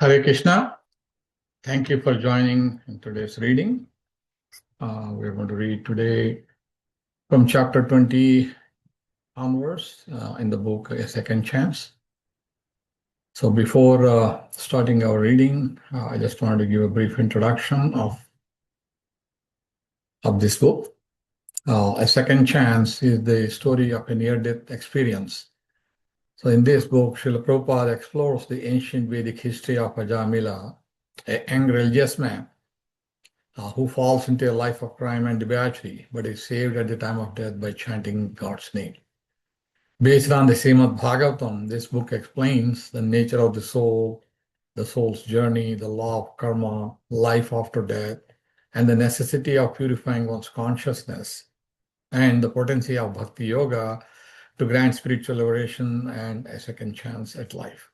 Hare Krishna. Thank you for joining in today's reading. We're going to read today from chapter 20 onwards in the book A Second Chance. So before starting our reading, I just wanted to give a brief introduction of this book. A Second Chance is the story of a near-death experience. So in this book, Srila Prabhupada explores the ancient Vedic history of Ajamila, a young religious man who falls into a life of crime and debauchery, but is saved at the time of death by chanting God's name. Based on the Srimad-Bhagavatam, this book explains the nature of the soul, the soul's journey, the law of karma, life after death, and the necessity of purifying one's consciousness, and the potency of bhakti-yoga to grant spiritual liberation and a second chance at life.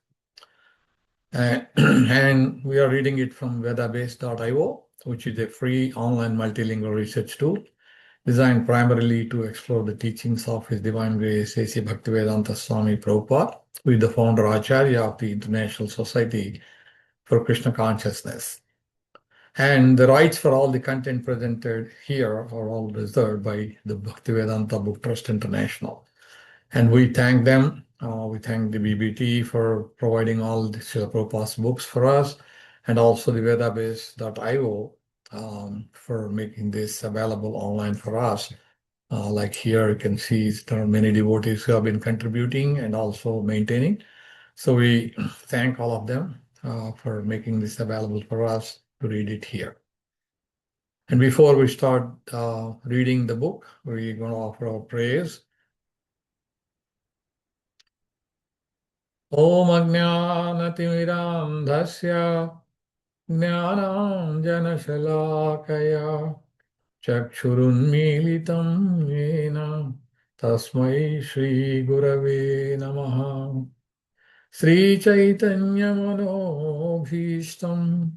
And we are reading it from vedabase.io, which is a free online multilingual research tool designed primarily to explore the teachings of His Divine Grace A.C. Bhaktivedanta Swami Prabhupada, who is the Founder-Ācārya of the International Society for Krishna Consciousness. And the rights for all the content presented here are all reserved by the Bhaktivedanta Book Trust International. And we thank them. We thank the BBT for providing all the Srila Prabhupada's books for us, and also the vedabase.io for making this available online for us. Like here, you can see there are many devotees who have been contributing and also maintaining. So we thank all of them for making this available for us to read it here. And before we start reading the book, we're going to offer our prayers. Om Ajnanatimirandhasya Jnananjanashalakaya Chakshurunmilitam Yena Tasmai Shri Gurave Namaha Sri Chaitanya Manobhishtam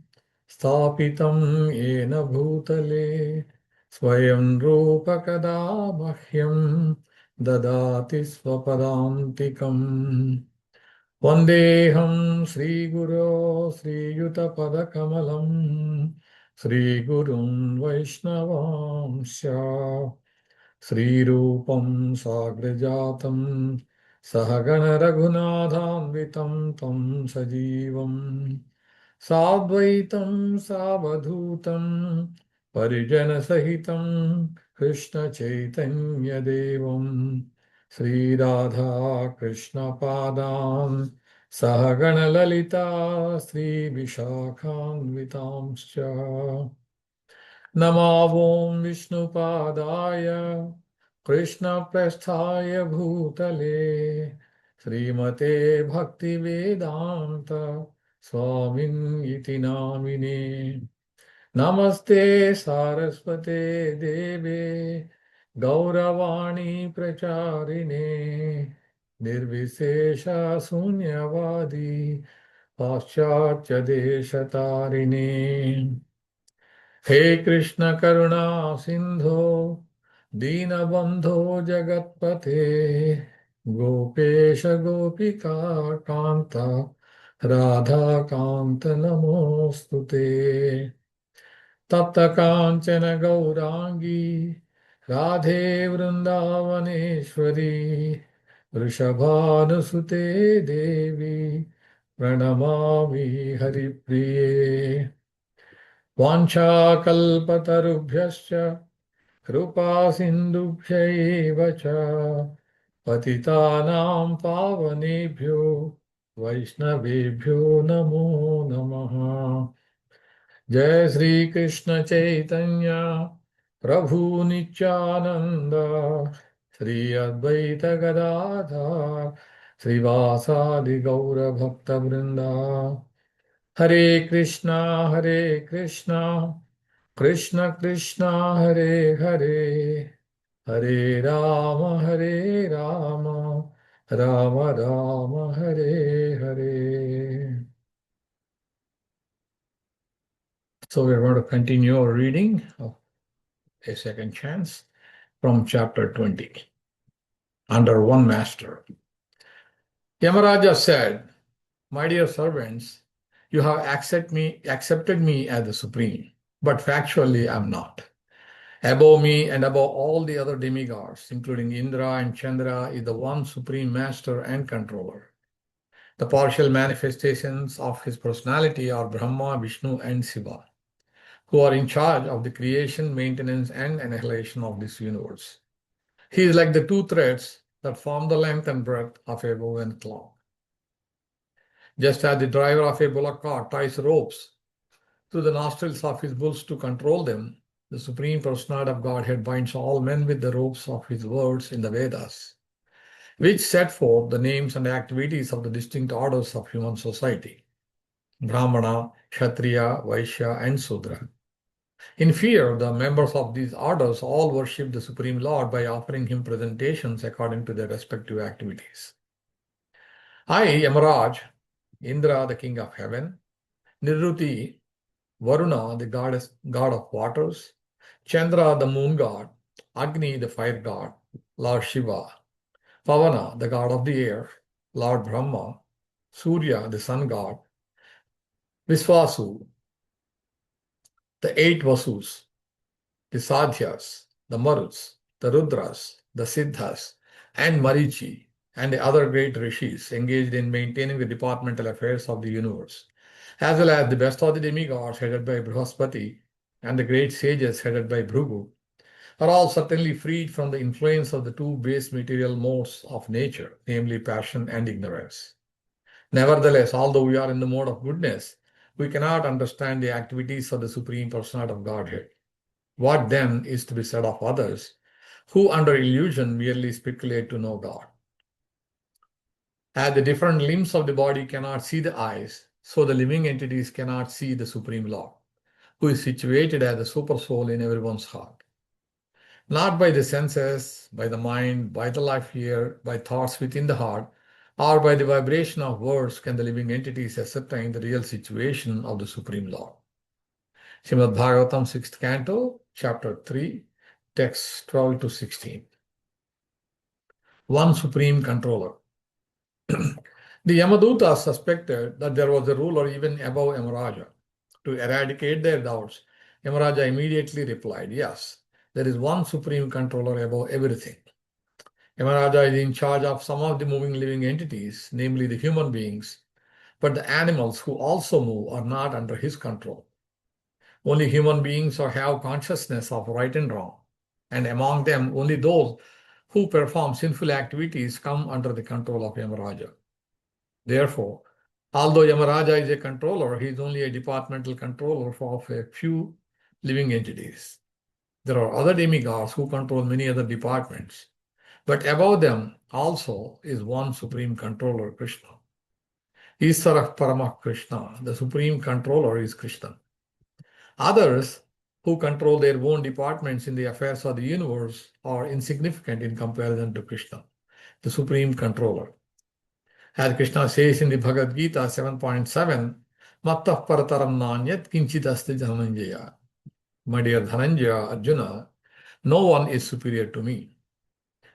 Sthapitam Yena Bhutale Swayam Rupa Kada Bhahyam Dadati Swapadantikam Vandeham Sri Guru Sri Yuta Padakamalam Sri Gurun Vaishnavamsya Sri Rupam Sagrajatam Sahagana Raghunathanvitam Tam Sajivam Sadvaitam Savadhutam Parijana Sahitam Krishna Chaitanya Devam Sri Radha Krishna Padam Sahagana Lalita Sri Vishakhanvitamscha Namavom Vishnu Padaya Krishna Prasthaya Bhutale Srimate Bhaktivedanta Swamin iti namine Namaste Saraswate Deve Gauravani Pracharine Nirvisesha Sunyavadi Paschatya Deshatarine He Krishna Karuna Sindho Dinabandho Jagatpate Gopesha Gopika Kanta Radha Kanta Namostute Tapta Kanchana Gaurangi Radhe Vrindavaneshwari Vrishabhanusute Devi Pranamami Haripriye Vancha Kalpatarubhyascha Krupa Sindubhya cha Patitanam Pavanebhyo Vaishnavebhyo Namo Namaha Jai Sri Krishna Chaitanya Prabhu Nityananda Sri Advaita Gadadhar Srivasadi Gaura Bhakta Vrinda Hare Krishna Krishna Krishna Hare Hare Hare Rama Rama Rama Hare Hare. So we're going to continue our reading of A Second Chance from chapter 20. Under one master. Yamaraja said, "My dear servants, You have accepted me as the supreme, but factually I'm not. Above me and above all the other demigods, including Indra and Chandra, is the one supreme master and controller. The partial manifestations of his personality are Brahma, Vishnu, and Shiva, who are in charge of the creation, maintenance, and annihilation of this universe. He is like the two threads that form the length and breadth of a woven cloth. Just as the driver of a bullock cart ties ropes through the nostrils of his bulls to control them, the Supreme Personality of Godhead binds all men with the ropes of his words in the Vedas, which set forth the names and activities of the distinct orders of human society: Brahmana, Kshatriya, Vaishya, and Sudra. In fear, the members of these orders all worship the Supreme Lord by offering him presentations according to their respective activities. I, Yamaraj, Indra, the king of heaven, Nirruti, Varuna, the god of waters, Chandra, the moon god, Agni, the fire god, Lord Shiva, Pavana, the god of the air, Lord Brahma, Surya, the sun god, Visvasu, the eight Vasus, the Sadhyas, the Maruts, the Rudras, the Siddhas, and Marichi, and the other great rishis engaged in maintaining the departmental affairs of the universe, as well as the best of the demigods headed by Brihaspati and the great sages headed by Bhrigu, are all certainly freed from the influence of the two base material modes of nature, namely passion and ignorance. Nevertheless, although we are in the mode of goodness, we cannot understand the activities of the Supreme Personality of Godhead. What then is to be said of others who, under illusion, merely speculate to know God? As the different limbs of the body cannot see the eyes, so the living entities cannot see the Supreme Lord, who is situated as the super soul in everyone's heart. Not by the senses, by the mind, by the life here, by thoughts within the heart, or by the vibration of words can the living entities ascertain the real situation of the Supreme Lord. Srimad-Bhagavatam, 6th Canto, Chapter 3, texts 12 to 16. One Supreme Controller. The Yamadutas suspected that there was a ruler even above Yamaraja. To eradicate their doubts, Yamaraja immediately replied, yes, there is one Supreme Controller above everything. Yamaraja is in charge of some of the moving living entities, namely the human beings, but the animals who also move are not under his control. Only human beings have consciousness of right and wrong, and among them only those who perform sinful activities come under the control of Yamaraja. Therefore, although Yamaraja is a controller, he is only a departmental controller of a few living entities. There are other demigods who control many other departments, but above them also is one Supreme Controller, Krishna. Isara Paramah Krishna, the Supreme Controller, is Krishna. Others who control their own departments in the affairs of the universe are insignificant in comparison to Krishna, the Supreme Controller. As Krishna says in the Bhagavad Gita 7.7, Mattah parataram nanyat kinchit asti dhananjaya. My dear Dhananjaya, Arjuna, no one is superior to me.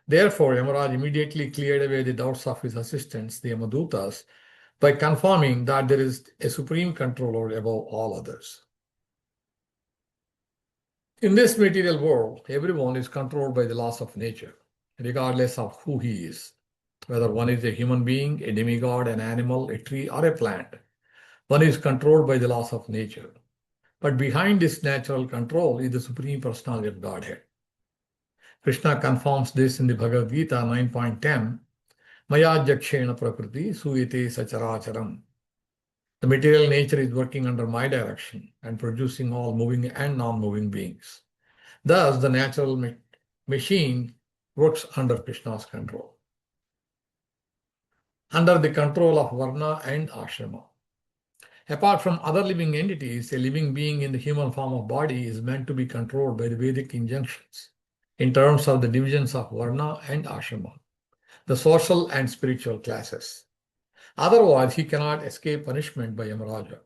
Therefore, Yamaraj immediately cleared away the doubts of his assistants, the Yamadutas, by confirming that there is a supreme controller above all others. In this material world, everyone is controlled by the laws of nature, regardless of who he is. Whether one is a human being, a demigod, an animal, a tree, or a plant, one is controlled by the laws of nature. But behind this natural control is the Supreme Personality of Godhead. Krishna confirms this in the Bhagavad Gita 9.10, Maya jakshena prakriti suyate sacharacharam. The material nature is working under my direction and producing all moving and non-moving beings. Thus, the natural machine works under Krishna's control. Under the control of Varna and Ashrama. Apart from other living entities, a living being in the human form of body is meant to be controlled by the Vedic injunctions in terms of the divisions of Varna and Ashrama, the social and spiritual classes. Otherwise, he cannot escape punishment by Yamaraja.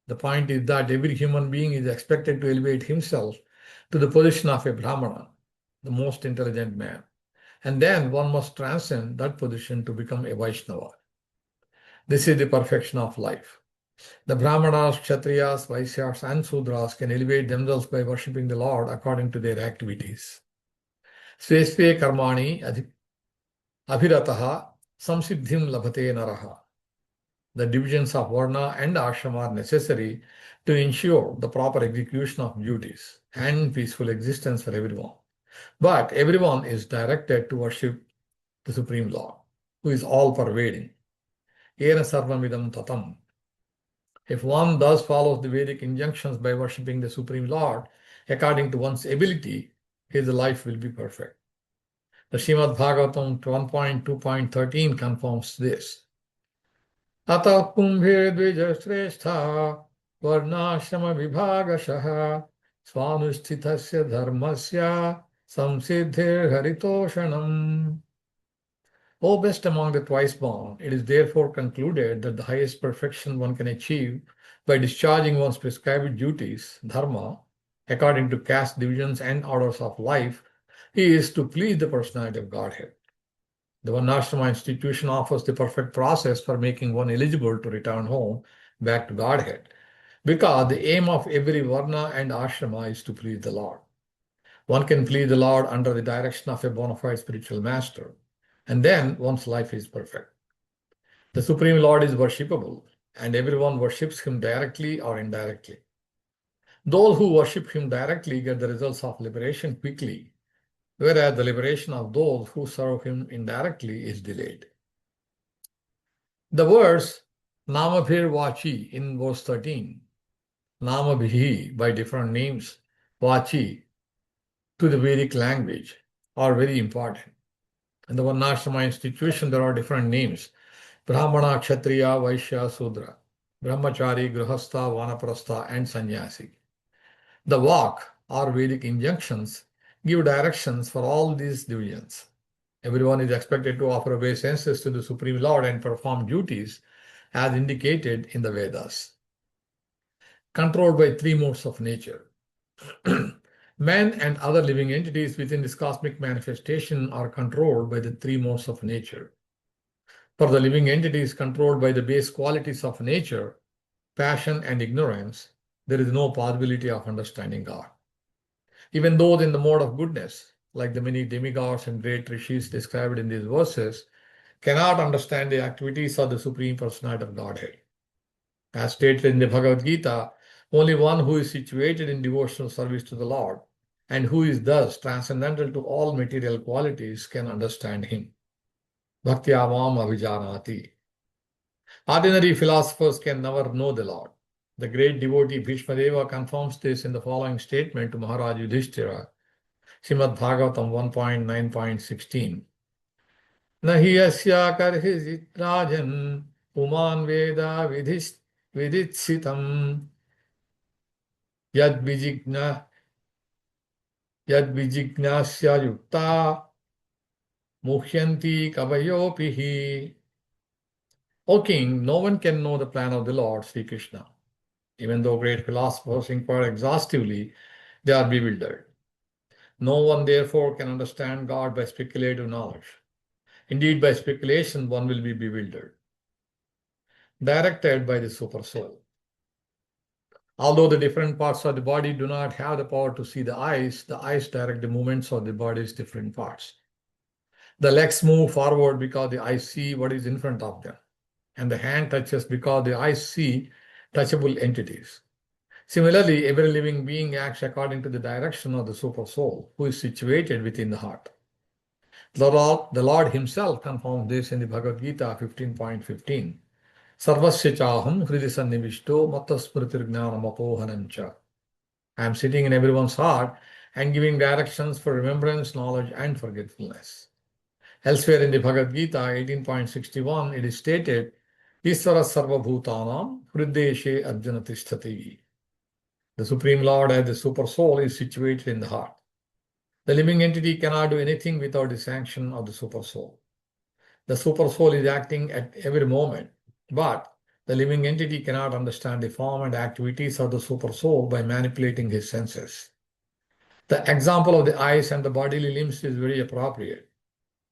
The point is that every human being is expected to elevate himself to the position of a Brahmana, the most intelligent man. And then one must transcend that position to become a Vaishnava. This is the perfection of life. The Brahmanas, Kshatriyas, Vaishyas, and Sudras can elevate themselves by worshipping the Lord according to their activities. Svesve karmani abhirataha samsiddhim labhate naraha. The divisions of Varna and Ashram are necessary to ensure the proper execution of duties and peaceful existence for everyone. But everyone is directed to worship the Supreme Lord, who is all-pervading. Yena sarvamidam tatam. If one thus follows the Vedic injunctions by worshipping the Supreme Lord according to one's ability, his life will be perfect. The Srimad-Bhagavatam 1.2.13 confirms this. Atah kumbhe dvijashreshtha varnashrama vibhagashah swanusthithasya dharmasya samsiddhir haritoshanam. O best among the twice born, it is therefore concluded that the highest perfection one can achieve by discharging one's prescribed duties, dharma, according to caste divisions and orders of life, is to please the personality of Godhead. The Varnashrama institution offers the perfect process for making one eligible to return home back to Godhead, because the aim of every Varna and Ashrama is to please the Lord. One can please the Lord under the direction of a bona fide spiritual master, and then one's life is perfect. The Supreme Lord is worshipable, and everyone worships Him directly or indirectly. Those who worship Him directly get the results of liberation quickly, whereas the liberation of those who serve Him indirectly is delayed. The words Namabhir Vachi in verse 13, Namabhihi by different names, Vachi to the Vedic language are very important. In the Varnashrama institution, there are different names: Brahmana, Kshatriya, Vaishya, Sudra, Brahmachari, Grihastha, Vanaprastha, and Sannyasi. The Vak or Vedic injunctions give directions for all these divisions. Everyone is expected to offer obeisances to the Supreme Lord and perform duties as indicated in the Vedas. Controlled by three modes of nature. Men and other living entities within this cosmic manifestation are controlled by the three modes of nature. For the living entities controlled by the base qualities of nature, passion and ignorance, there is no possibility of understanding God. Even those in the mode of goodness, like the many demigods and great rishis described in these verses, cannot understand the activities of the Supreme Personality of Godhead. As stated in the Bhagavad Gita, only one who is situated in devotional service to the Lord and who is thus transcendental to all material qualities can understand Him. Bhakti-yoga avijanati. Ordinary philosophers can never know the Lord. The great devotee Bhishmadeva confirms this in the following statement to Maharaj Yudhishthira, Srimad-Bhagavatam 1.9.16. Nahi asya karhi rajan uman veda viditsitam yad vijignasya yukta muhyanti kavayopihi. O king, no one can know the plan of the Lord, Sri Krishna. Even though great philosophers inquire exhaustively, they are bewildered. No one, therefore, can understand God by speculative knowledge. Indeed, by speculation, one will be bewildered. Directed by the Super Soul. Although the different parts of the body do not have the power to see the eyes direct the movements of the body's different parts. The legs move forward because the eyes see what is in front of them, and the hand touches because the eyes see touchable entities. Similarly, every living being acts according to the direction of the Super Soul, who is situated within the heart. The Lord Himself confirms this in the Bhagavad Gita 15.15. Sarvasya chaham hridi sannivishto mattasmritirgnanamapohanancha. I am sitting in everyone's heart and giving directions for remembrance, knowledge, and forgetfulness. Elsewhere in the Bhagavad Gita 18.61, it is stated, Isvara sarva bhutanam hrideshe arjuna tisthati. The Supreme Lord as the Super Soul is situated in the heart. The living entity cannot do anything without the sanction of the Super Soul. The Super Soul is acting at every moment, but the living entity cannot understand the form and activities of the Super Soul by manipulating his senses. The example of the eyes and the bodily limbs is very appropriate.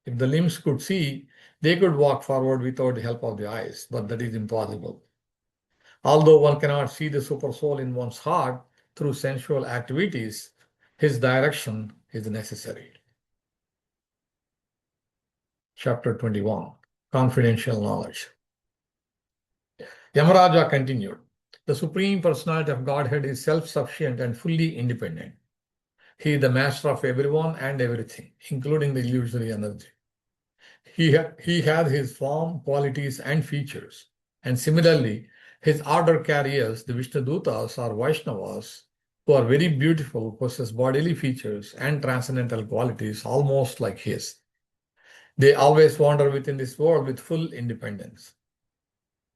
If the limbs could see, they could walk forward without the help of the eyes, but that is impossible. Although one cannot see the super soul in one's heart through sensual activities, his direction is necessary. Chapter 21, Confidential Knowledge. Yamaraja continued, the Supreme Personality of Godhead is self-sufficient and fully independent. He is the master of everyone and everything, including the illusory energy. He has his form, qualities, and features. And similarly, his order carriers, the Vishnudutas or Vaishnavas, who are very beautiful, possess bodily features and transcendental qualities almost like his. They always wander within this world with full independence.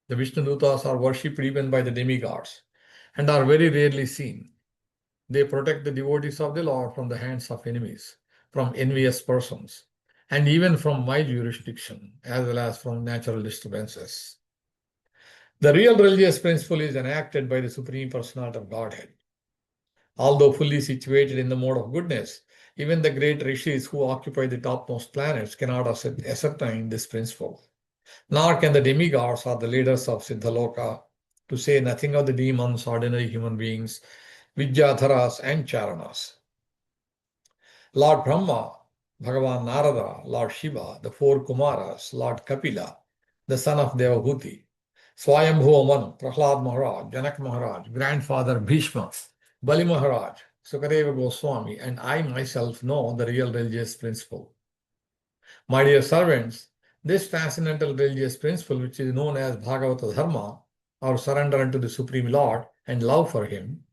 The Vishnudutas are worshipped even by the demigods and are very rarely seen. They protect the devotees of the Lord from the hands of enemies, from envious persons, and even from my jurisdiction, as well as from natural disturbances. The real religious principle is enacted by the Supreme Personality of Godhead. Although fully situated in the mode of goodness, even the great rishis who occupy the topmost planets cannot ascertain this principle. Nor can the demigods or the leaders of Siddhaloka, to say nothing of the demons, ordinary human beings, Vidyadharas and Charanas. Lord Brahma, Bhagavan Narada, Lord Shiva, the four Kumaras, Lord Kapila, the son of Devahuti, Swayambhuva Manu, Prahlad Maharaj, Janak Maharaj, grandfather Bhishma, Bali Maharaj, Sukadeva Goswami, and I myself know the real religious principle. My dear servants, this transcendental religious principle, which is known as Bhagavata Dharma, or surrender unto the Supreme Lord and love for Him,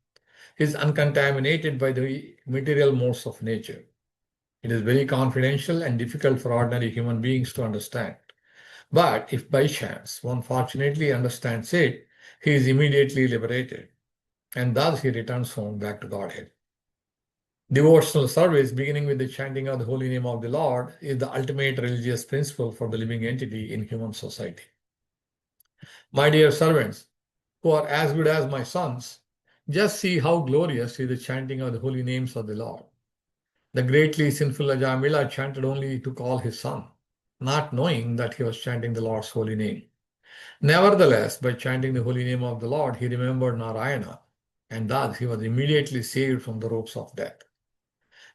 is uncontaminated by the material modes of nature. It is very confidential and difficult for ordinary human beings to understand. But if by chance one fortunately understands it, he is immediately liberated, and thus he returns home back to Godhead. Devotional service, beginning with the chanting of the holy name of the Lord, is the ultimate religious principle for the living entity in human society. My dear servants, who are as good as my sons, just see how glorious is the chanting of the holy names of the Lord. The greatly sinful Ajamila chanted only to call his son, not knowing that he was chanting the Lord's holy name. Nevertheless, by chanting the holy name of the Lord, he remembered Narayana, and thus he was immediately saved from the ropes of death.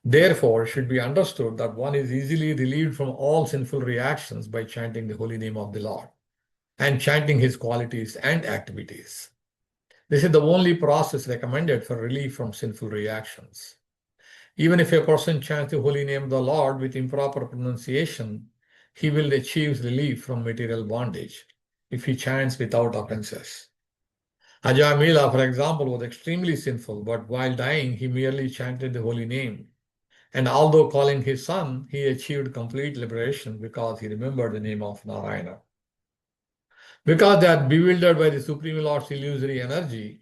Therefore, it should be understood that one is easily relieved from all sinful reactions by chanting the holy name of the Lord and chanting his qualities and activities. This is the only process recommended for relief from sinful reactions. Even if a person chants the holy name of the Lord with improper pronunciation, he will achieve relief from material bondage if he chants without offenses. Ajamila, for example, was extremely sinful, but while dying, he merely chanted the holy name. And although calling his son, he achieved complete liberation because he remembered the name of Narayana. Because they are bewildered by the Supreme Lord's illusory energy,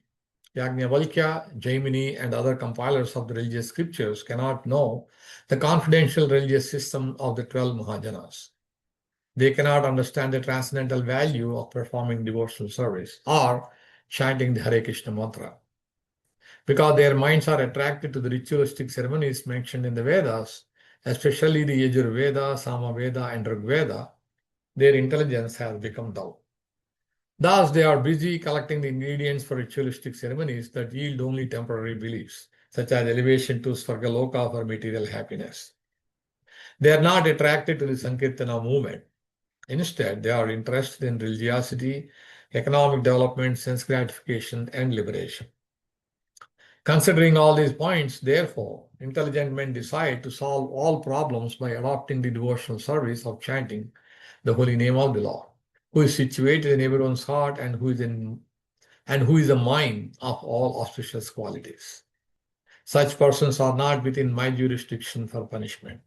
Yajnavalkya, Jaimini, and other compilers of the religious scriptures cannot know the confidential religious system of the 12 Mahajanas. They cannot understand the transcendental value of performing devotional service or chanting the Hare Krishna mantra. Because their minds are attracted to the ritualistic ceremonies mentioned in the Vedas, especially the Yajurveda, Samaveda, and Rigveda, their intelligence has become dull. Thus, they are busy collecting the ingredients for ritualistic ceremonies that yield only temporary beliefs, such as elevation to Svargaloka for material happiness. They are not attracted to the Sankirtana movement. Instead, they are interested in religiosity, economic development, sense gratification, and liberation. Considering all these points, therefore, intelligent men decide to solve all problems by adopting the devotional service of chanting the holy name of the Lord, who is situated in everyone's heart and who is a mind of all auspicious qualities. Such persons are not within my jurisdiction for punishment.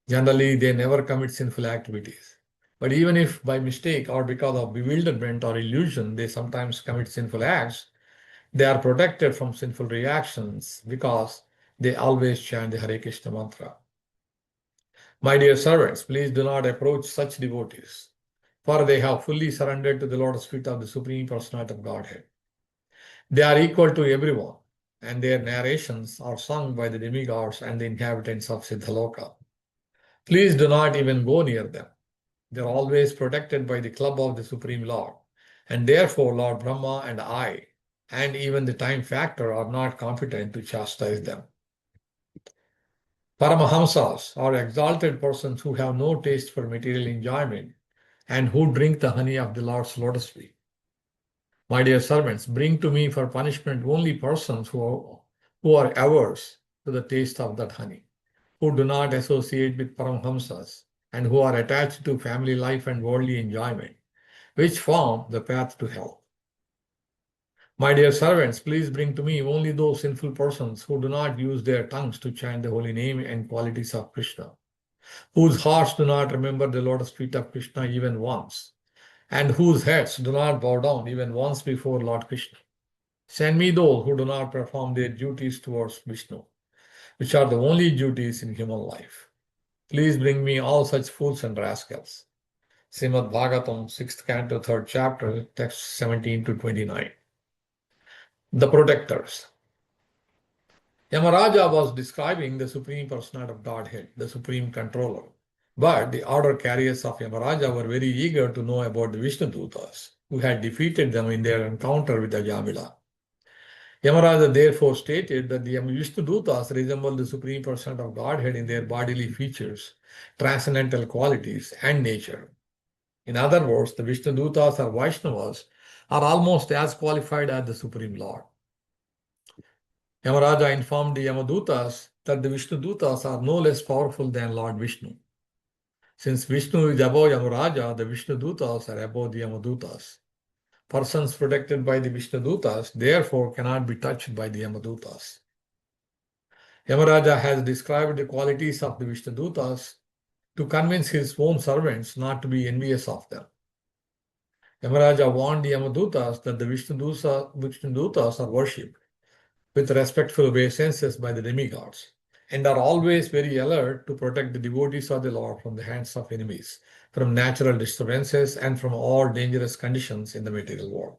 Generally, they never commit sinful activities. But even if by mistake or because of bewilderment or illusion they sometimes commit sinful acts, they are protected from sinful reactions because they always chant the Hare Krishna mantra. My dear servants, please do not approach such devotees, for they have fully surrendered to the lotus feet of the Supreme Personality of Godhead. They are equal to everyone, and their narrations are sung by the demigods and the inhabitants of Siddhaloka. Please do not even go near them. They are always protected by the club of the Supreme Lord, and therefore Lord Brahma and I, and even the time factor, are not competent to chastise them. Paramahamsas are exalted persons who have no taste for material enjoyment and who drink the honey of the Lord's lotus feet. My dear servants, bring to me for punishment only persons who are averse to the taste of that honey, who do not associate with Paramahamsas, and who are attached to family life and worldly enjoyment, which form the path to hell. My dear servants, please bring to me only those sinful persons who do not use their tongues to chant the holy name and qualities of Krishna, whose hearts do not remember the lotus feet of Krishna even once, and whose heads do not bow down even once before Lord Krishna. Send me those who do not perform their duties towards Vishnu, which are the only duties in human life. Please bring me all such fools and rascals. Srimad-Bhagavatam, 6th canto, 3rd chapter, text 17 to 29. The protectors. Yamaraja was describing the Supreme Personality of Godhead, the Supreme Controller. But the order carriers of Yamaraja were very eager to know about the Vishnu-dutas, who had defeated them in their encounter with Ajamila. Yamaraja therefore stated that the Vishnu-dutas resemble the Supreme Personality of Godhead in their bodily features, transcendental qualities, and nature. In other words, the Vishnu-dutas or Vaishnavas are almost as qualified as the Supreme Lord. Yamaraja informed the Yamadutas that the Vishnu-dutas are no less powerful than Lord Vishnu. Since Vishnu is above Yamaraja, the Vishnu-dutas are above the Yamadutas. Persons protected by the Vishnu-dutas therefore cannot be touched by the Yamadutas. Yamaraja has described the qualities of the Vishnu-dutas to convince his own servants not to be envious of them. Yamaraja warned the Yamadutas that the Vishnu-dutas are worshipped with respectful obeisances by the demigods, and are always very alert to protect the devotees of the Lord from the hands of enemies, from natural disturbances, and from all dangerous conditions in the material world.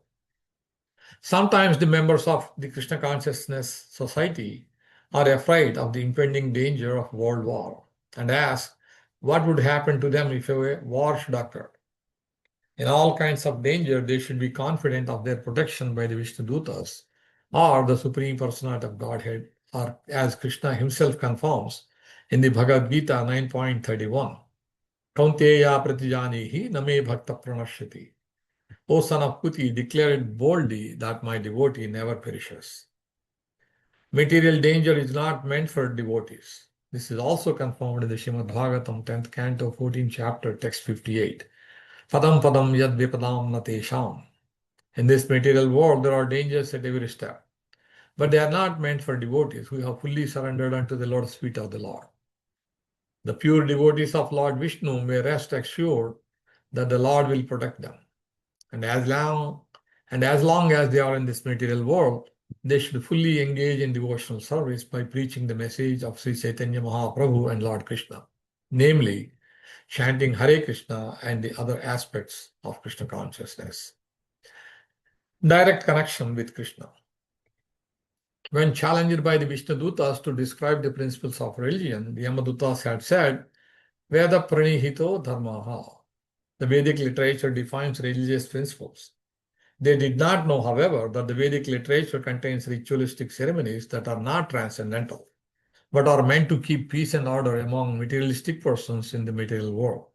Sometimes the members of the Krishna Consciousness Society are afraid of the impending danger of world war and ask what would happen to them if a war should occur. In all kinds of danger, they should be confident of their protection by the Vishnu-dutas, or the Supreme Personality of Godhead, or as Krishna himself confirms in the Bhagavad Gita 9.31, Kaunteya pratijanihi name bhakta pranashyati. O son of Kuti, declare it boldly that my devotee never perishes. Material danger is not meant for devotees. This is also confirmed in the Srimad-Bhagavatam 10th canto, 14th chapter, text 58. Padam padam yad vipadam natesham. In this material world, there are dangers at every step, but they are not meant for devotees who have fully surrendered unto the lotus feet of the Lord. The pure devotees of Lord Vishnu may rest assured that the Lord will protect them. And as long as they are in this material world, they should fully engage in devotional service by preaching the message of Sri Chaitanya Mahaprabhu and Lord Krishna, namely, chanting Hare Krishna and the other aspects of Krishna consciousness. Direct connection with Krishna. When challenged by the Vishnu-dutas to describe the principles of religion, the Yamadutas had said, Veda pranihito dharmaha. The Vedic literature defines religious principles. They did not know, however, that the Vedic literature contains ritualistic ceremonies that are not transcendental, but are meant to keep peace and order among materialistic persons in the material world.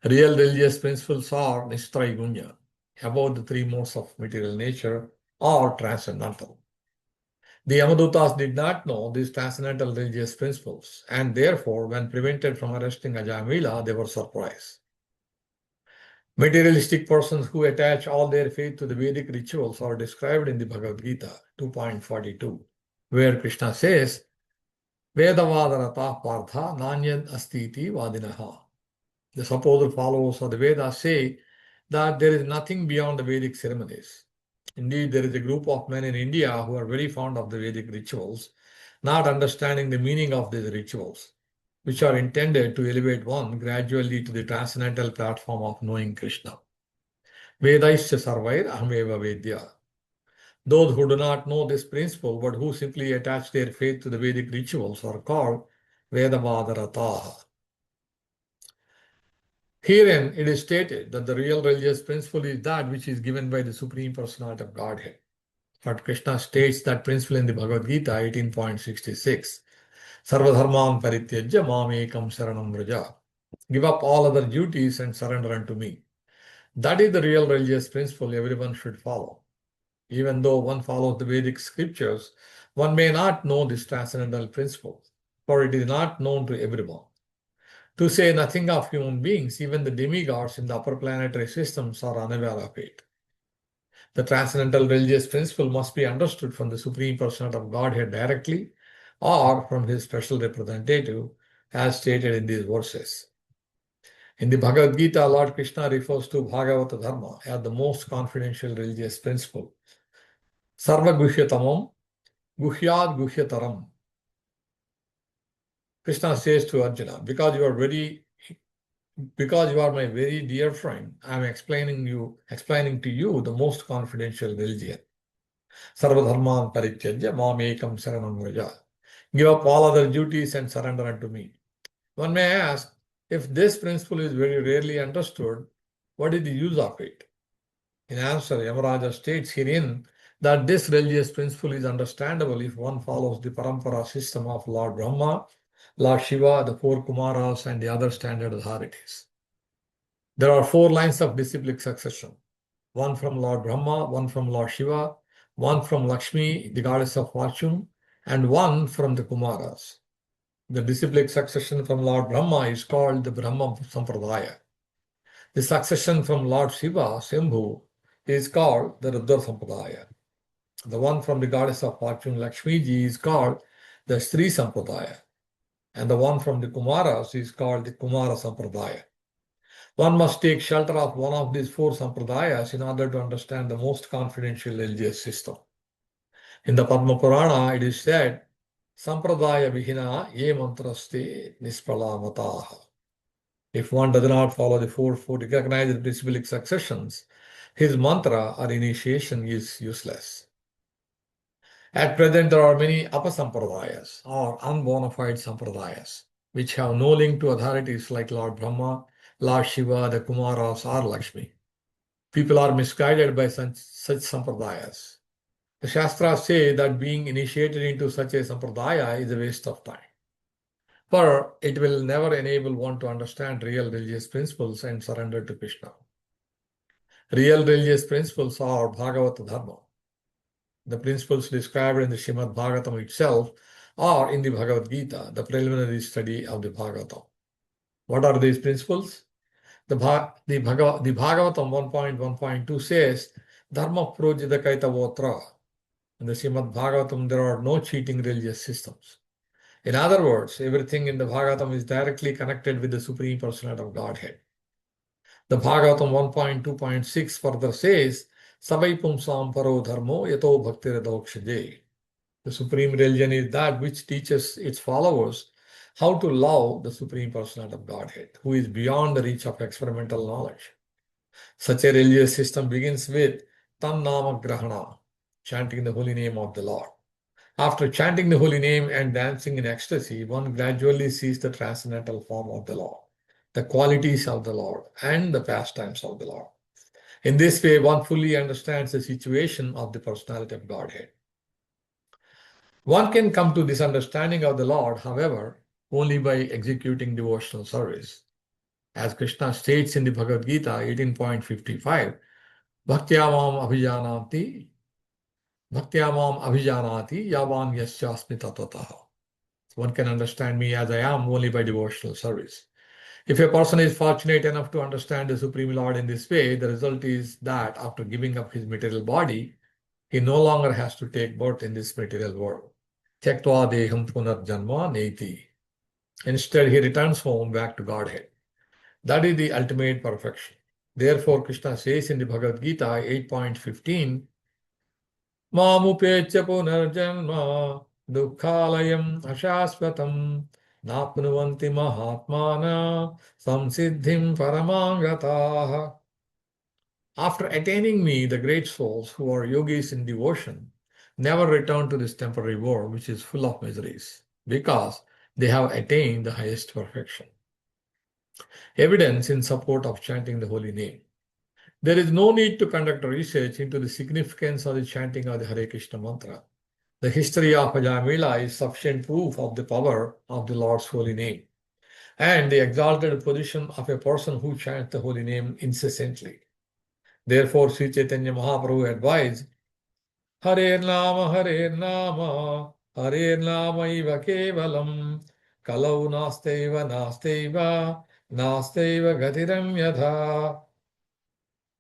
Real religious principles are Nishtraigunya, above the three modes of material nature, or transcendental. The Yamadutas did not know these transcendental religious principles, and therefore, when prevented from arresting Ajamila, they were surprised. Materialistic persons who attach all their faith to the Vedic rituals are described in the Bhagavad Gita 2.42, where Krishna says, Vedavadarata partha nanyad astiti vadinaha. The supposed followers of the Vedas say that there is nothing beyond the Vedic ceremonies. Indeed, there is a group of men in India who are very fond of the Vedic rituals, not understanding the meaning of these rituals, which are intended to elevate one gradually to the transcendental platform of knowing Krishna. Vedaisya sarvair ahameva vedya. Those who do not know this principle but who simply attach their faith to the Vedic rituals are called Vedavadarataha. Herein, it is stated that the real religious principle is that which is given by the Supreme Personality of Godhead. But Krishna states that principle in the Bhagavad Gita 18.66. Sarvadharman parityajya mam ekam saranam vraja. Give up all other duties and surrender unto me. That is the real religious principle everyone should follow. Even though one follows the Vedic scriptures, one may not know this transcendental principle, for it is not known to everyone. To say nothing of human beings, even the demigods in the upper planetary systems are unaware of it. The transcendental religious principle must be understood from the Supreme Personality of Godhead directly or from his special representative, as stated in these verses. In the Bhagavad Gita, Lord Krishna refers to Bhagavata Dharma as the most confidential religious principle. Sarva Guhyatamam Guhyad Guhyataram. Krishna says to Arjuna, because you are my very dear friend, I am explaining to you the most confidential religion. Sarvadharman parityajya mam ekam saranam vraja. Give up all other duties and surrender unto me. One may ask, if this principle is very rarely understood, what is the use of it? In answer, Yamaraja states herein that this religious principle is understandable if one follows the parampara system of Lord Brahma, Lord Shiva, the four Kumaras, and the other standard authorities. There are 4 lines of disciplic succession. One from Lord Brahma, one from Lord Shiva, one from Lakshmi, the goddess of fortune, and one from the Kumaras. The disciplic succession from Lord Brahma is called the Brahma Sampradaya. The succession from Lord Shiva, Shambhu, is called the Rudra Sampradaya. The one from the goddess of fortune, Lakshmi ji, is called the Sri Sampradaya. And the one from the Kumaras is called the Kumara Sampradaya. One must take shelter of one of these 4 sampradayas in order to understand the most confidential religious system. In the Padma Purana, it is said, Sampradaya Vihina ye mantraste nispralamataha. If one does not follow the 4 recognized disciplic successions, his mantra or initiation is useless. At present, there are many apasampradayas or unbona fide sampradayas, which have no link to authorities like Lord Brahma, Lord Shiva, the Kumaras, or Lakshmi. People are misguided by such sampradayas. The Shastras say that being initiated into such a sampradaya is a waste of time, for it will never enable one to understand real religious principles and surrender to Krishna. Real religious principles are Bhagavata Dharma. The principles described in the Srimad-Bhagavatam itself or in the Bhagavad Gita, the preliminary study of the Bhagavatam. What are these principles? The Bhagavatam 1.1.2 says, Dharma projita kaitavotra. In the Srimad-Bhagavatam, there are no cheating religious systems. In other words, everything in the Bhagavatam is directly connected with the Supreme Personality of Godhead. The Bhagavatam 1.2.6 further says, Savai pumsam paro dharmo yato bhakti-yoga. The supreme religion is that which teaches its followers how to love the Supreme Personality of Godhead, who is beyond the reach of experimental knowledge. Such a religious system begins with Tam Nama Grahana, chanting the holy name of the Lord. After chanting the holy name and dancing in ecstasy, one gradually sees the transcendental form of the Lord, the qualities of the Lord, and the pastimes of the Lord. In this way, one fully understands the situation of the personality of Godhead. One can come to this understanding of the Lord, however, only by executing devotional service. As Krishna states in the Bhagavad Gita 18.55, Bhaktyamam abhijanati yavan yasyasmi tatataha. One can understand me as I am only by devotional service. If a person is fortunate enough to understand the Supreme Lord in this way, the result is that after giving up his material body, he no longer has to take birth in this material world. Tyaktva deham punarjanma neti. Instead, he returns home back to Godhead. That is the ultimate perfection. Therefore, Krishna says in the Bhagavad Gita 8.15, Mamupechya punarjanma dukkhalayam ashasvatam napnuvanti mahatmana samsiddhim paramangataha. After attaining me, the great souls who are yogis in devotion never return to this temporary world which is full of miseries because they have attained the highest perfection. evidence in support of chanting the holy name. There is no need to conduct research into the significance of the chanting of the Hare Krishna mantra. The history of Ajamila is sufficient proof of the power of the Lord's holy name and the exalted position of a person who chants the holy name incessantly. Therefore, Sri Chaitanya Mahaprabhu advised, Hare Nama, Hare Nama iva kevalam, Kalau nasteva gatiram yadha.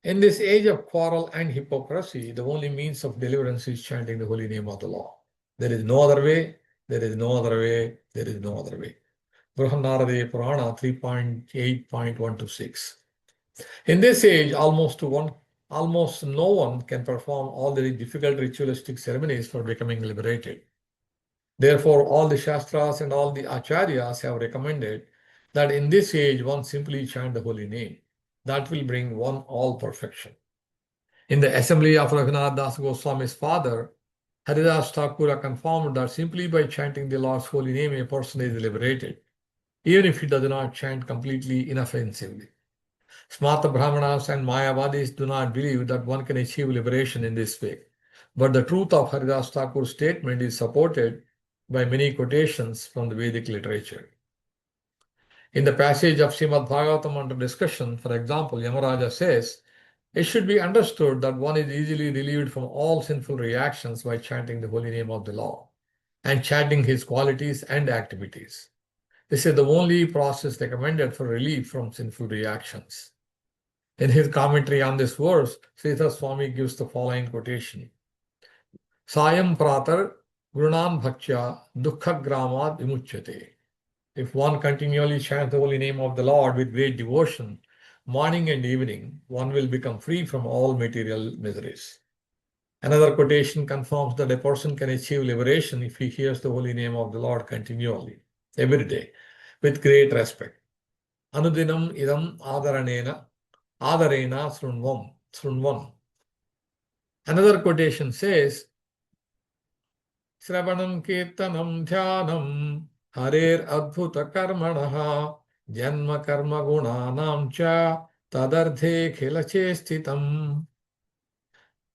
In this age of quarrel and hypocrisy, the only means of deliverance is chanting the holy name of the Lord. There is no other way, there is no other way, there is no other way. Brihadaranyaka Purana 3.8.1-6. In this age, almost no one can perform all the difficult ritualistic ceremonies for becoming liberated. Therefore, all the Shastras and all the Acharyas have recommended that in this age one simply chant the holy name. That will bring one all perfection. In the assembly of Raghunath Das Goswami's father, Haridas Thakura confirmed that simply by chanting the Lord's holy name, a person is liberated, even if he does not chant completely inoffensively. Smarta Brahmanas and Mayavadis do not believe that one can achieve liberation in this way. But the truth of Haridas Thakur's statement is supported by many quotations from the Vedic literature. In the passage of Srimad-Bhagavatam under discussion, for example, Yamaraja says, it should be understood that one is easily relieved from all sinful reactions by chanting the holy name of the Lord and chanting his qualities and activities. This is the only process recommended for relief from sinful reactions. In his commentary on this verse, Srila Swami gives the following quotation. Sayam pratar gurunan bhaktya dukkha gramad vimuchyate. If one continually chants the holy name of the Lord with great devotion, morning and evening, one will become free from all material miseries. Another quotation confirms that a person can achieve liberation if he hears the holy name of the Lord continually, every day, with great respect. Anudinam idam adarena srunvam. Another quotation says, Sravanam kirtanam dhyanam harer adbhuta karmanaha janma karma gunanam cha tadardhe khilache sthitam.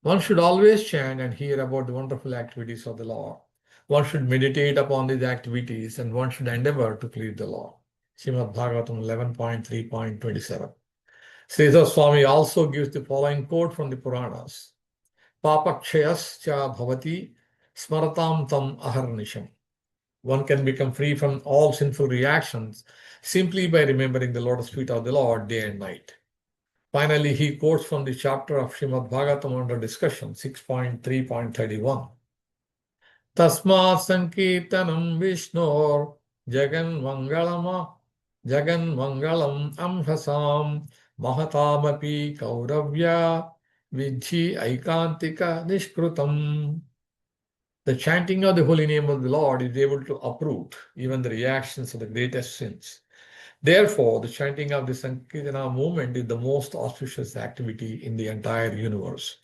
One should always chant and hear about the wonderful activities of the Lord. One should meditate upon these activities and one should endeavor to please the Lord. Srimad-Bhagavatam 11.3.27. Srila Swami also gives the following quote from the Puranas. Papakshayas cha bhavati smaratam tam aharnisham. One can become free from all sinful reactions simply by remembering the lotus feet of the Lord day and night. Finally, he quotes from the chapter of Srimad-Bhagavatam under discussion, 6.3.31. Tasmat sankirtanam vishnor jagan mangalam amhasam mahatamapi kauravya vidhi aikantika nishkrutam. The chanting of the holy name of the Lord is able to uproot even the reactions of the greatest sins. Therefore, the chanting of the Sankirtana movement is the most auspicious activity in the entire universe.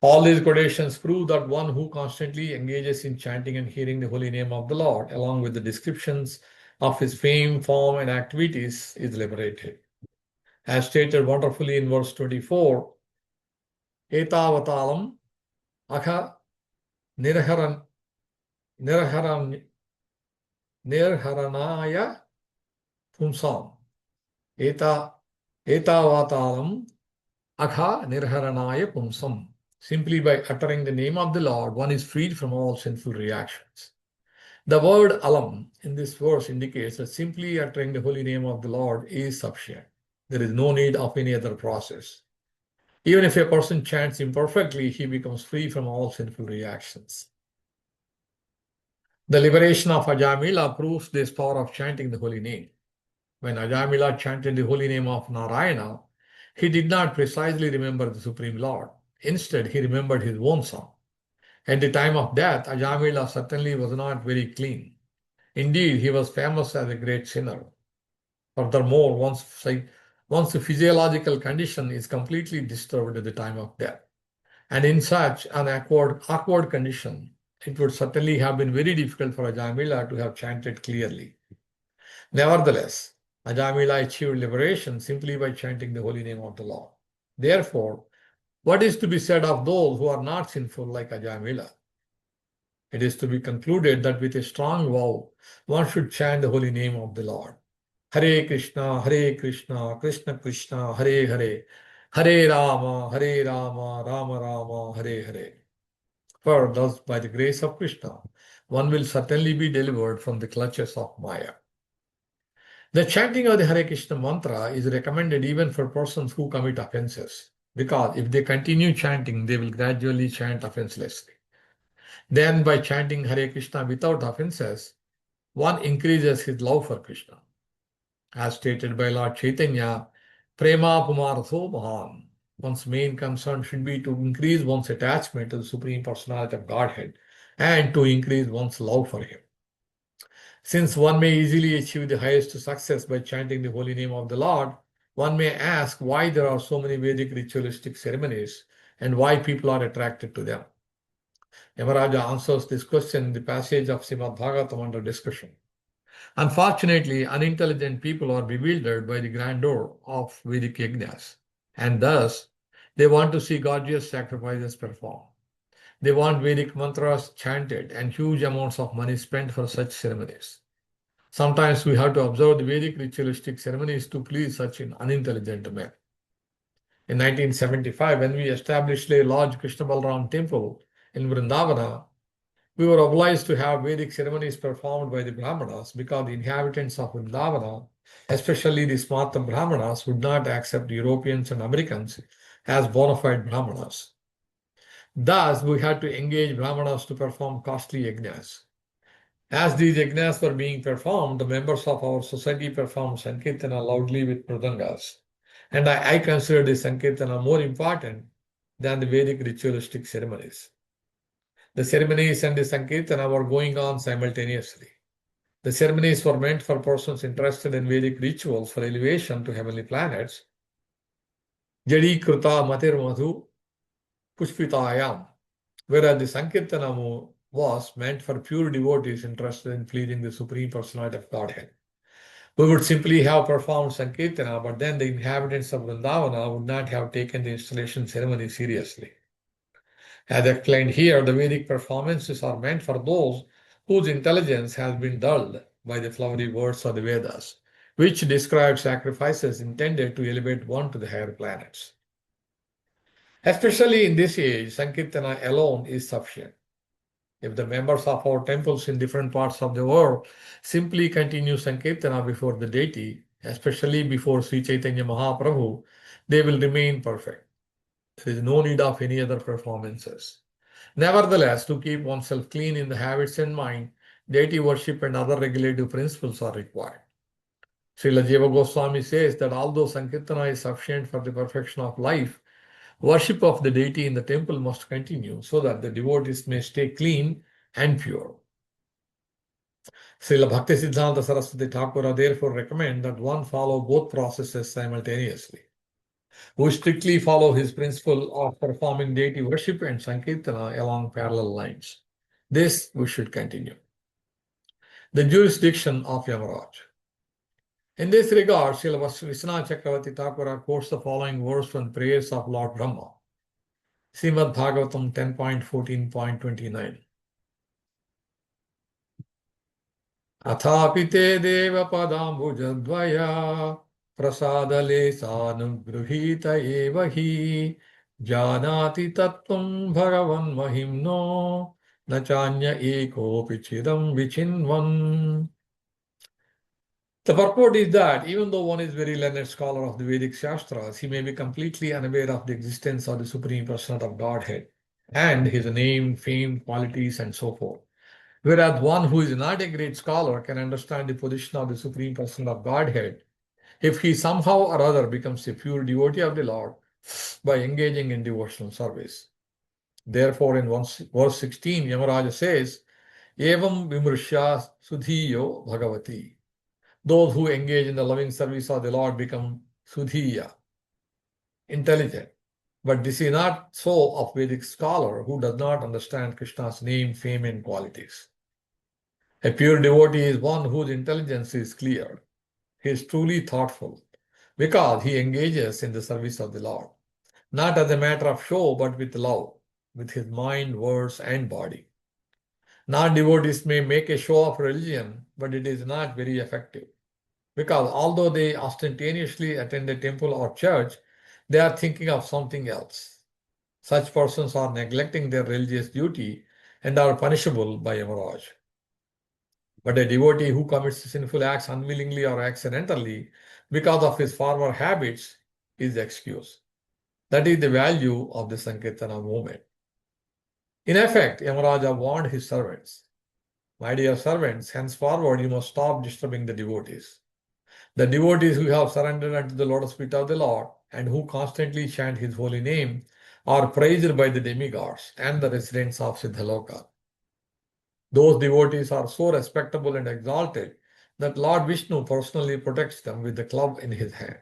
All these quotations prove that one who constantly engages in chanting and hearing the holy name of the Lord, along with the descriptions of his fame, form, and activities, is liberated. As stated wonderfully in verse 24, Etavatalam akha nirharanaya pumsam. Etavatalam akha nirharanaya pumsam. Simply by uttering the name of the Lord, one is freed from all sinful reactions. The word alam in this verse indicates that simply uttering the holy name of the Lord is sufficient. There is no need of any other process. Even if a person chants imperfectly, he becomes free from all sinful reactions. The liberation of Ajamila proves this power of chanting the holy name. When Ajamila chanted the holy name of Narayana, he did not precisely remember the Supreme Lord. Instead, he remembered his own son. At the time of death, Ajamila certainly was not very clean. Indeed, he was famous as a great sinner. Furthermore, once the physiological condition is completely disturbed at the time of death, and in such an awkward condition, it would certainly have been very difficult for Ajamila to have chanted clearly. Nevertheless, Ajamila achieved liberation simply by chanting the holy name of the Lord. Therefore, what is to be said of those who are not sinful like Ajamila? It is to be concluded that with a strong vow, one should chant the holy name of the Lord. Hare Krishna, Krishna Krishna, Hare Hare, Hare Rama, Rama Rama, Hare Hare. For thus, by the grace of Krishna, one will certainly be delivered from the clutches of Maya. The chanting of the Hare Krishna mantra is recommended even for persons who commit offenses, because if they continue chanting, they will gradually chant offenselessly. Then, by chanting Hare Krishna without offenses, one increases his love for Krishna. As stated by Lord Chaitanya, Prema Pumaratho Mahan. One's main concern should be to increase one's attachment to the Supreme Personality of Godhead and to increase one's love for Him. Since one may easily achieve the highest success by chanting the holy name of the Lord, one may ask why there are so many Vedic ritualistic ceremonies and why people are attracted to them. Yamaraja answers this question in the passage of Srimad-Bhagavatam under discussion. Unfortunately, unintelligent people are bewildered by the grandeur of Vedic yajnas, and thus they want to see gorgeous sacrifices performed. They want Vedic mantras chanted and huge amounts of money spent for such ceremonies. Sometimes we have to observe the Vedic ritualistic ceremonies to please such an unintelligent men. In 1975, when we established a large Krishna Balaram temple in Vrindavana, we were obliged to have Vedic ceremonies performed by the Brahmanas because the inhabitants of Vrindavana, especially the Smarta Brahmanas, would not accept Europeans and Americans as bona fide Brahmanas. Thus, we had to engage Brahmanas to perform costly yajnas. As these yajnas were being performed, the members of our society performed Sankirtana loudly with mridangas. And I consider the Sankirtana more important than the Vedic ritualistic ceremonies. The ceremonies and the Sankirtana were going on simultaneously. The ceremonies were meant for persons interested in Vedic rituals for elevation to heavenly planets. Jadi Kruta Matir Madhu Pushpitayam, whereas the Sankirtana was meant for pure devotees interested in pleasing the Supreme Personality of Godhead. We would simply have performed Sankirtana, but then the inhabitants of Vrindavana would not have taken the installation ceremony seriously. As explained here, the Vedic performances are meant for those whose intelligence has been dulled by the flowery words of the Vedas, which describe sacrifices intended to elevate one to the higher planets. Especially in this age, Sankirtana alone is sufficient. If the members of our temples in different parts of the world simply continue Sankirtana before the deity, especially before Sri Chaitanya Mahaprabhu, they will remain perfect. There is no need of any other performances. Nevertheless, to keep oneself clean in the habits and mind, deity worship and other regulative principles are required. Srila Jiva Goswami says that although Sankirtana is sufficient for the perfection of life, worship of the deity in the temple must continue so that the devotees may stay clean and pure. Srila Bhaktisiddhanta Saraswati Thakura therefore recommend that one follow both processes simultaneously. We strictly follow his principle of performing deity worship and Sankirtana along parallel lines. This we should continue. The jurisdiction of Yamaraj. In this regard, Srila Vishwanath Chakravarti Thakura quotes the following verse from prayers of Lord Brahma. Srimad-Bhagavatam 10.14.29. Athapi te deva padambujadvaya prasadale sanugruhita eva hi janati tattvam bhagavan mahimno nachanya ekopi chidam vichinvan. The purport is that even though one is very learned scholar of the Vedic Shastras, he may be completely unaware of the existence of the Supreme Personality of Godhead and his name, fame, qualities, and so forth. Whereas one who is not a great scholar can understand the position of the Supreme Person of Godhead if he somehow or other becomes a pure devotee of the Lord by engaging in devotional service. Therefore, in verse 16, Yamaraja says, Evam vimrishya sudhiyo bhagavati. Those who engage in the loving service of the Lord become sudhiya, intelligent. But this is not so of Vedic scholar who does not understand Krishna's name, fame, and qualities. A pure devotee is one whose intelligence is clear. He is truly thoughtful because he engages in the service of the Lord, not as a matter of show, but with love, with his mind, words, and body. Non-devotees may make a show of religion, but it is not very effective because although they ostentatiously attend a temple or church, they are thinking of something else. Such persons are neglecting their religious duty and are punishable by Yamaraj. But a devotee who commits sinful acts unwillingly or accidentally because of his former habits is excused. That is the value of the Sankirtana movement. In effect, Yamaraja warned his servants, "My dear servants, henceforward you must stop disturbing the devotees. The devotees who have surrendered unto the lotus feet of the Lord and who constantly chant his holy name are praised by the demigods and the residents of Siddhaloka. Those devotees are so respectable and exalted that Lord Vishnu personally protects them with the club in his hand.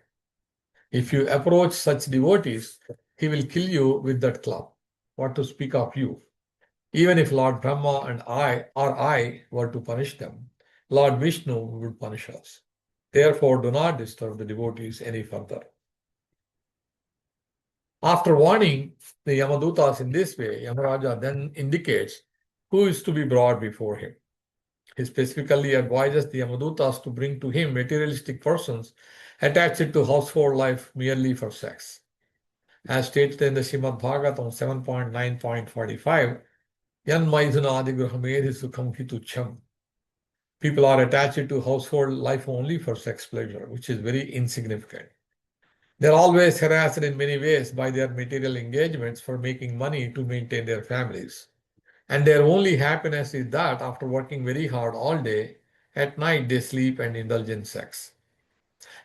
If you approach such devotees, he will kill you with that club. What to speak of you? Even if Lord Brahma and I were to punish them, Lord Vishnu would punish us. Therefore, do not disturb the devotees any further." After warning the Yamadutas in this way, Yamaraja then indicates who is to be brought before him. He specifically advises the Yamadutas to bring to him materialistic persons attached to household life merely for sex. As stated in the Srimad-Bhagavatam 7.9.45, Yan Maithuna Adigrahamedhi Sukham Hitucham. People are attached to household life only for sex pleasure, which is very insignificant. They're always harassed in many ways by their material engagements for making money to maintain their families. And their only happiness is that after working very hard all day, at night they sleep and indulge in sex.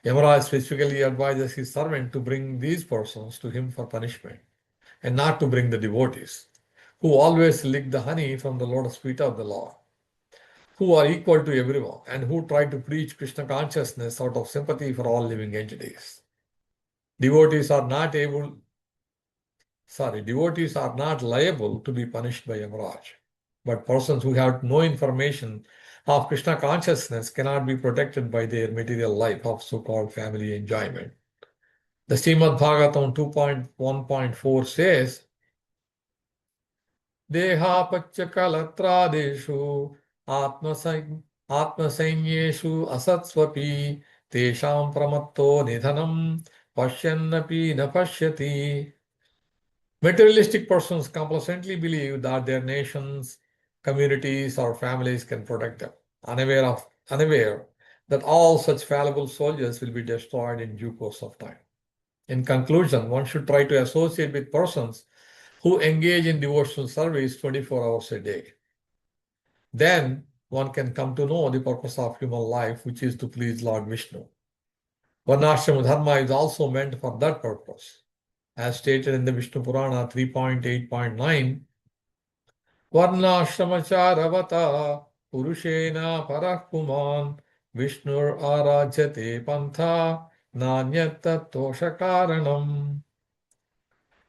Yamaraj specifically advises his servant to bring these persons to him for punishment and not to bring the devotees, who always lick the honey from the lotus feet of the Lord, who are equal to everyone and who try to preach Krishna consciousness out of sympathy for all living entities. Devotees are not liable to be punished by Yamaraj. But persons who have no information of Krishna consciousness cannot be protected by their material life of so-called family enjoyment. The Srimad Bhagavatam 2.1.4 says, "Deha pacha kalatradeshu atmasainyeshu asatsvapi tesham pramatto nidhanam pashyannapi na pashyati." Materialistic persons complacently believe that their nations, communities, or families can protect them, unaware that all such fallible soldiers will be destroyed in due course of time. In conclusion, one should try to associate with persons who engage in devotional service 24 hours a day. Then one can come to know the purpose of human life, which is to please Lord Vishnu. Varnashrama dharma is also meant for that purpose. As stated in the Vishnu Purana 3.8.9, Varnashramacāravata purushena parah puman Vishnur arajyate pantha nanyata toshakaranam.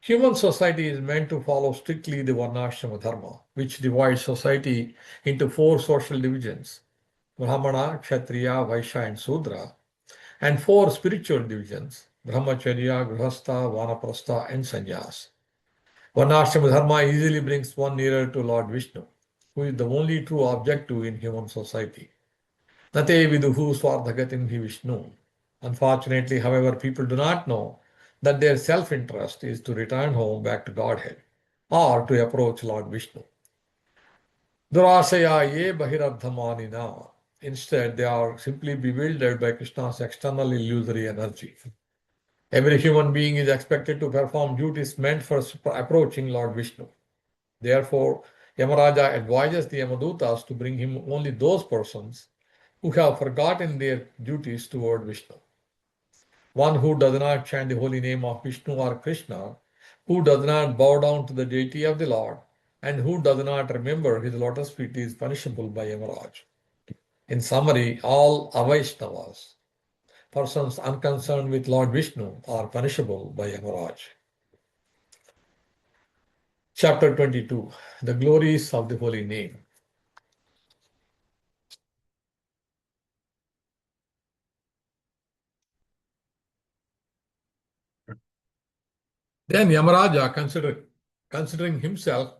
Human society is meant to follow strictly the Varnashrama dharma, which divides society into 4 social divisions: Brahmana, Kshatriya, Vaishya, and Sudra, and 4 spiritual divisions: Brahmacharya, Grihastha, Vanaprastha, and Sannyas. Varnashrama dharma easily brings one nearer to Lord Vishnu, who is the only true objective in human society. Nate viduhu swardhagatim hi Vishnu. Unfortunately, however, people do not know that their self-interest is to return home back to Godhead or to approach Lord Vishnu. Durasaya ye bahirardhamanina. Instead, they are simply bewildered by Krishna's external illusory energy. Every human being is expected to perform duties meant for approaching Lord Vishnu. Therefore, Yamaraja advises the Yamadutas to bring him only those persons who have forgotten their duties toward Vishnu. One who does not chant the holy name of Vishnu or Krishna, who does not bow down to the deity of the Lord, and who does not remember his lotus feet is punishable by Yamaraj. In summary, all Avaishnavas, persons unconcerned with Lord Vishnu, are punishable by Yamaraj. Chapter 22, The Glories of the Holy Name. Then Yamaraja, considering himself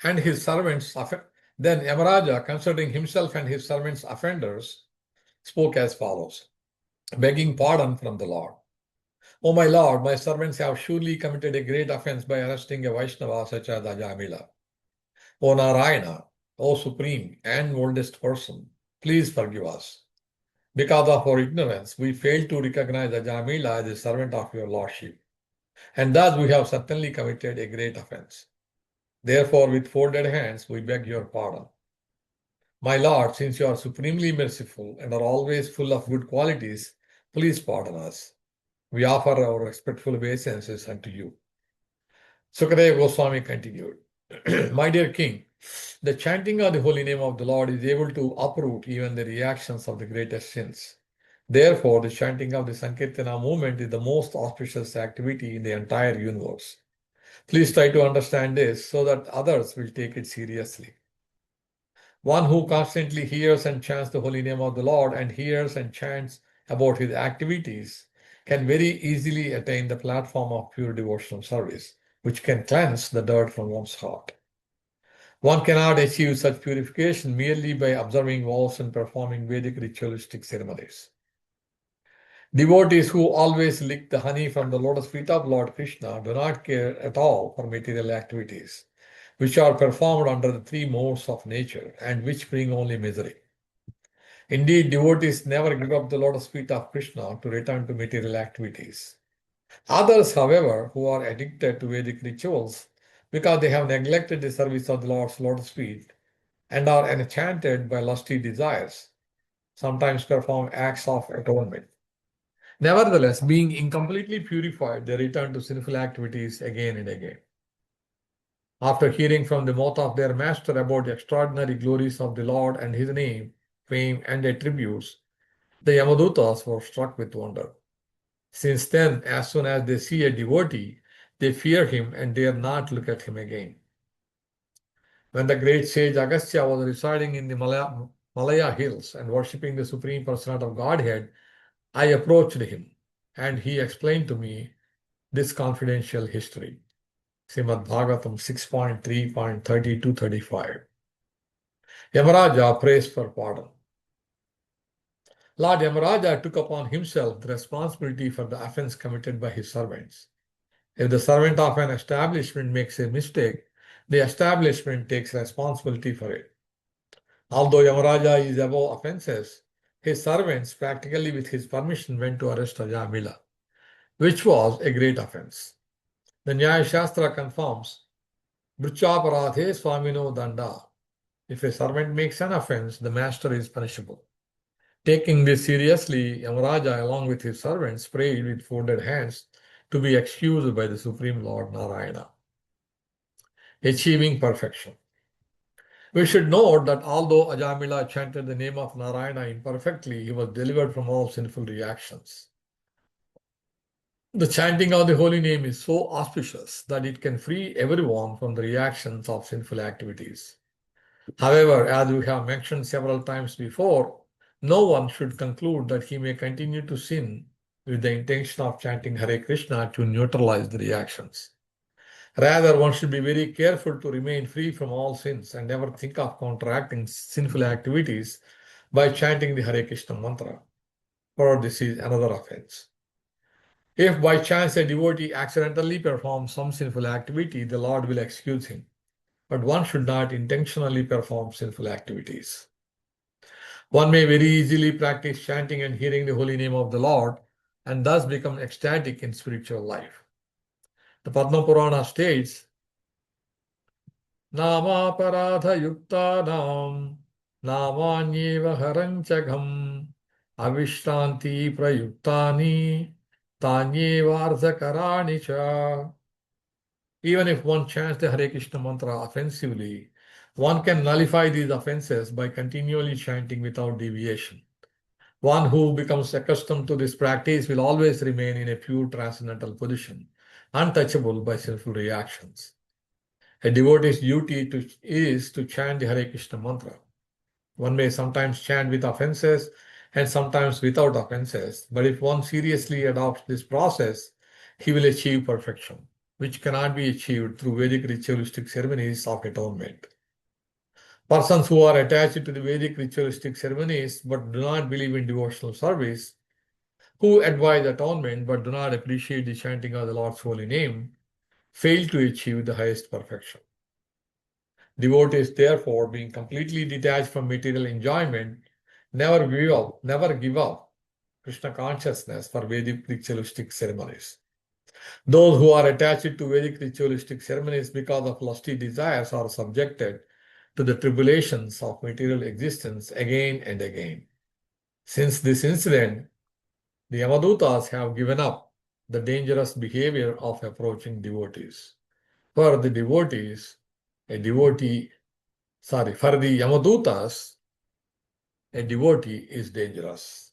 and his servants, then Yamaraja, considering himself and his servants offenders, spoke as follows, begging pardon from the Lord. O my Lord, my servants have surely committed a great offense by arresting a Vaishnava such as Ajamila. O Narayana, O Supreme and oldest person, please forgive us. Because of our ignorance, we failed to recognize Ajamila as a servant of your Lordship, and thus we have certainly committed a great offense. Therefore, with folded hands, we beg your pardon. My Lord, since you are supremely merciful and are always full of good qualities, please pardon us. We offer our respectful obeisances unto you. Sukadeva Goswami continued, My dear king, the chanting of the holy name of the Lord is able to uproot even the reactions of the greatest sins. Therefore, the chanting of the Sankirtana movement is the most auspicious activity in the entire universe. Please try to understand this so that others will take it seriously. One who constantly hears and chants the holy name of the Lord and hears and chants about his activities can very easily attain the platform of pure devotional service, which can cleanse the dirt from one's heart. One cannot achieve such purification merely by observing vows and performing Vedic ritualistic ceremonies. Devotees who always lick the honey from the lotus feet of Lord Krishna do not care at all for material activities, which are performed under the three modes of nature and which bring only misery. Indeed, devotees never give up the lotus feet of Krishna to return to material activities. Others, however, who are addicted to Vedic rituals because they have neglected the service of the Lord's lotus feet and are enchanted by lusty desires, sometimes perform acts of atonement. Nevertheless, being incompletely purified, they return to sinful activities again and again. After hearing from the mouth of their master about the extraordinary glories of the Lord and his name, fame, and attributes, the Yamadutas were struck with wonder. Since then, as soon as they see a devotee, they fear him and dare not look at him again. When the great sage Agastya was residing in the Malaya hills and worshipping the Supreme Personality of Godhead, I approached him and he explained to me this confidential history. Srimad-Bhagavatam 6.3.30 to 35. Yamaraja prays for pardon. Lord Yamaraja took upon himself the responsibility for the offense committed by his servants. If the servant of an establishment makes a mistake, the establishment takes responsibility for it. Although Yamaraja is above offenses, his servants, practically with his permission, went to arrest Ajamila, which was a great offense. The Nyaya Shastra confirms, Vrichaparadhe Swamino Danda. If a servant makes an offense, the master is punishable. Taking this seriously, Yamaraja, along with his servants, prayed with folded hands to be excused by the Supreme Lord Narayana, achieving perfection. We should note that although Ajamila chanted the name of Narayana imperfectly, he was delivered from all sinful reactions. The chanting of the holy name is so auspicious that it can free everyone from the reactions of sinful activities. However, as we have mentioned several times before, no one should conclude that he may continue to sin with the intention of chanting Hare Krishna to neutralize the reactions. Rather, one should be very careful to remain free from all sins and never think of counteracting sinful activities by chanting the Hare Krishna mantra, for this is another offense. If by chance a devotee accidentally performs some sinful activity, the Lord will excuse him. But one should not intentionally perform sinful activities. One may very easily practice chanting and hearing the holy name of the Lord and thus become ecstatic in spiritual life. The Padma Purana states, Namaparadha yuktanam namanyeva haranchagam avishranti prayuktani tanyevarthakarani cha. Even if one chants the Hare Krishna mantra offensively, one can nullify these offenses by continually chanting without deviation. One who becomes accustomed to this practice will always remain in a pure transcendental position, untouchable by sinful reactions. A devotee's is to chant the Hare Krishna mantra. One may sometimes chant with offenses and sometimes without offenses. But if one seriously adopts this process, he will achieve perfection, which cannot be achieved through Vedic ritualistic ceremonies of atonement. Persons who are attached to the Vedic ritualistic ceremonies but do not believe in devotional service, who advise atonement but do not appreciate the chanting of the Lord's holy name, fail to achieve the highest perfection. Devotees, therefore, being completely detached from material enjoyment, never give up Krishna consciousness for Vedic ritualistic ceremonies. Those who are attached to Vedic ritualistic ceremonies because of lusty desires are subjected to the tribulations of material existence again and again. Since this incident, the Yamadutas have given up the dangerous behavior of approaching devotees. For the devotees, for the Yamadutas, a devotee is dangerous.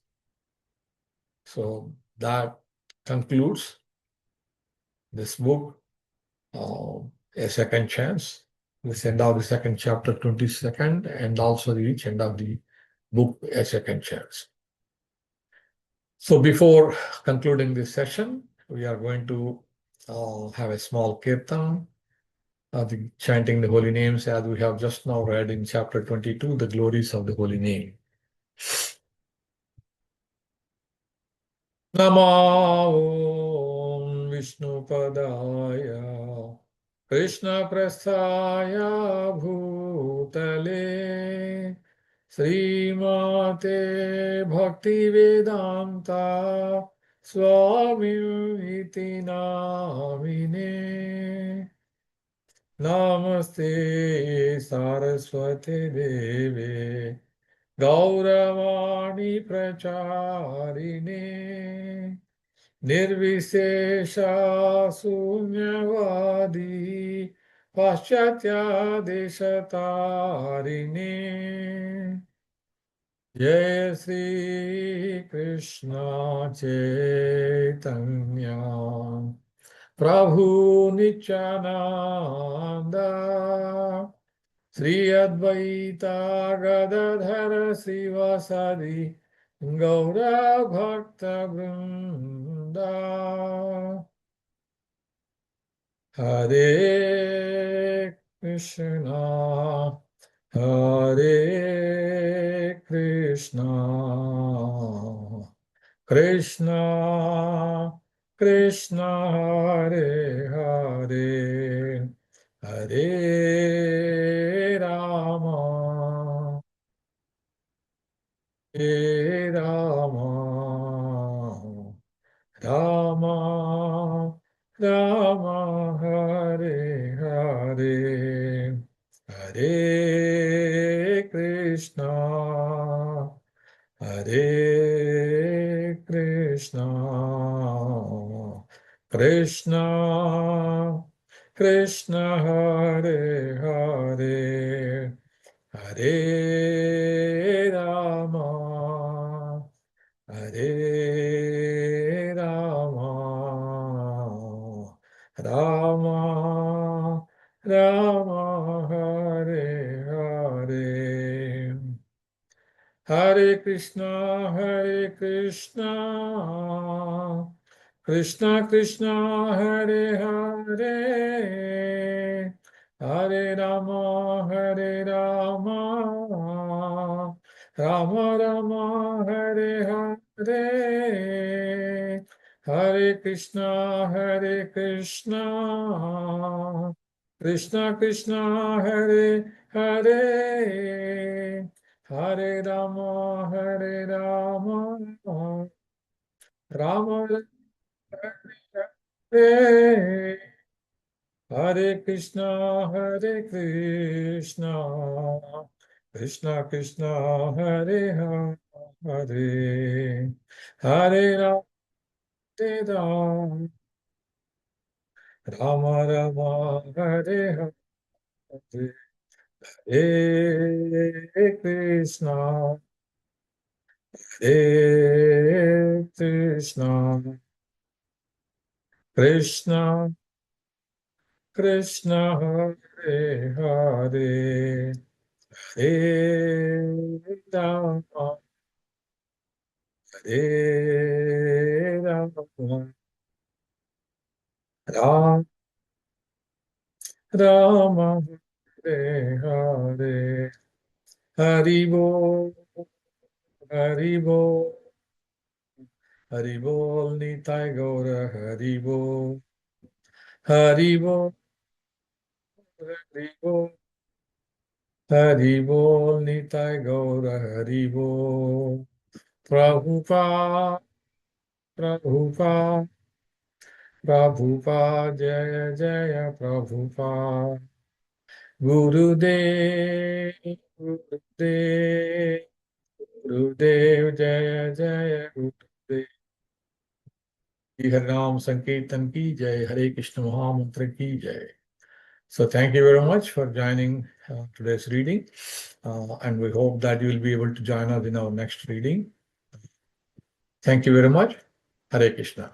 So that concludes this book, A Second Chance. Let's end of the second chapter, 22nd, and also reach end of the book, A Second Chance. So before concluding this session, we are going to have a small kirtan, chanting the holy names as we have just now read in chapter 22, the glories of the holy name. Namo Vishnupadaya Krishna Prasthaya Bhutale Srimate Bhaktivedanta Swami Iti Namine Namaste Saraswati Deve Gauravani Pracharine Nirvishesha Sunyavadi Paschatya Deshatarine Jai Sri Krishna Chaitanya Prabhu Nityananda Sri Advaita Gadadhara Sivasadi Gaura Bhakta Vrinda Hare Krishna Hare Krishna Krishna Krishna Hare Hare Hare Rama Hare Rama Rama Rama Hare Hare Hare Krishna Hare Krishna Krishna Krishna Hare Hare Hare Rama Hare Rama Rama Rama Hare Hare Hare Krishna Krishna Krishna Hare Hare Hare Rama Rama Rama Hare Hare Hare Krishna Krishna Krishna Hare Hare Hare Rama Rama Hare Hare Krishna Krishna Krishna Hare Hare Hare Rama Rama Rama Hare Hare Hare Krishna Hare Krishna Krishna Krishna Hare Hare Hare Rama Hare Rama, Rama Rama, Hare Hare, Haribo, Haribo, Haribol Nitai Gaura, Haribo, Haribo, Haribo, Haribol Nitai Gaura, Haribo, Prabhupada, Prabhupada, Prabhupada, Jaya Jaya Prabhupada, Gurudev, Gurudev, Gurudev, Jaya Jaya Gurudev. Hare Ram Sankirtan ki jai, Hare Krishna Mahamantra ki jai. So thank you very much for joining today's reading, and we hope that you will be able to join us in our next reading. Thank you very much. Hare Krishna.